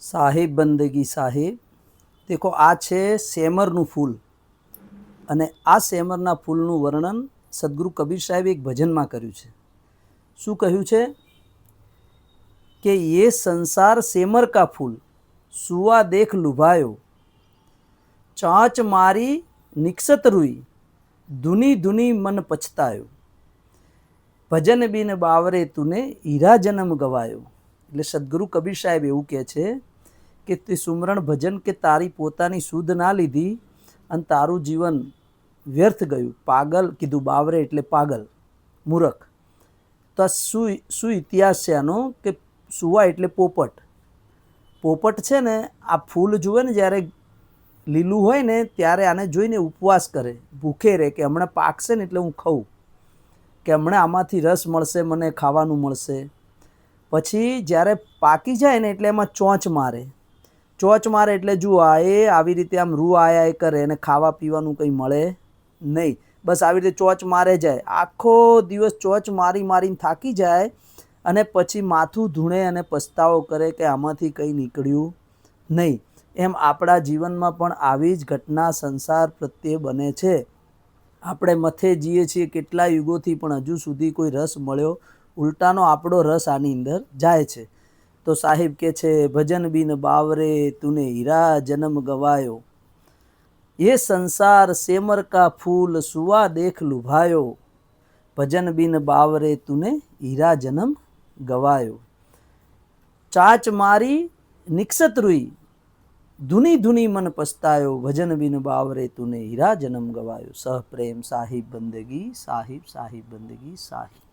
સાહિબ બંદગી સાહિબ દેખો આ છે સેમરનું ફૂલ અને આ સેમરના ફૂલનું વર્ણન સદગુરુ કબીર સાહેબે એક ભજનમાં કર્યું છે। શું કહ્યું છે કે ये संसार सेमर का फूल सुआ देख लुभायो चाँच मारी निक्षत रुई धुनी धुनी मन पछतायो ભજન બિન બાવરે તુને હીરા જન્મ ગવાયો। એટલે સદગુરુ કબીર સાહેબ એવું કહે છે કે તે સુમરણ ભજન કે તારી પોતાની સુધ ના લીધી અને તારું જીવન વ્યર્થ ગયું। પાગલ કીધું, બાવરે એટલે પાગલ, મૂરખ। તો આ શું ઇતિહાસ છે આનો કે સુવા એટલે પોપટ। પોપટ છે ને આ ફૂલ જુએ ને જ્યારે લીલું હોય ને ત્યારે આને જોઈને ઉપવાસ કરે, ભૂખે રહે કે હમણાં પાકશે ને એટલે હું ખાઉં, કે હમણાં આમાંથી રસ મળશે, મને ખાવાનું મળશે। પછી જ્યારે પાકી જાય ને એટલે એમાં ચોંચ મારે। ચોંચ મારે એટલે જુઓ એ આવી રીતે આમ રૂ આયા કરે અને ખાવા પીવાનું કંઈ મળે નહીં, બસ આવી રીતે ચોંચ મારે જાય, આખો દિવસ ચોંચ મારી મારીને થાકી જાય અને પછી માથું ધૂણે અને પસ્તાવો કરે કે આમાંથી કંઈ નીકળ્યું નહીં। એમ આપણા જીવનમાં પણ આવી જ ઘટના સંસાર પ્રત્યે બને છે। આપણે મથે જઈએ છીએ કેટલા યુગોથી પણ હજુ સુધી કોઈ રસ મળ્યો, ઉલટાનો આપણો રસ આની અંદર જાય છે। તો સાહિબ કે છે ભજન બિન બાવરે તુને હીરા જન્મ ગવાયો ये संसार सेमर का फूल सुआ देख लुभायो भजन बिन बावरे तूने हीरा जन्म गवायो चाच मारी निक्षत रुई धुनी धुनी मन पछतायो भजन बिन बावरे तूने हीरा जन्म गवायो। सह प्रेम साहिब बंदगी साहिब साहिब बंदगी साहिब।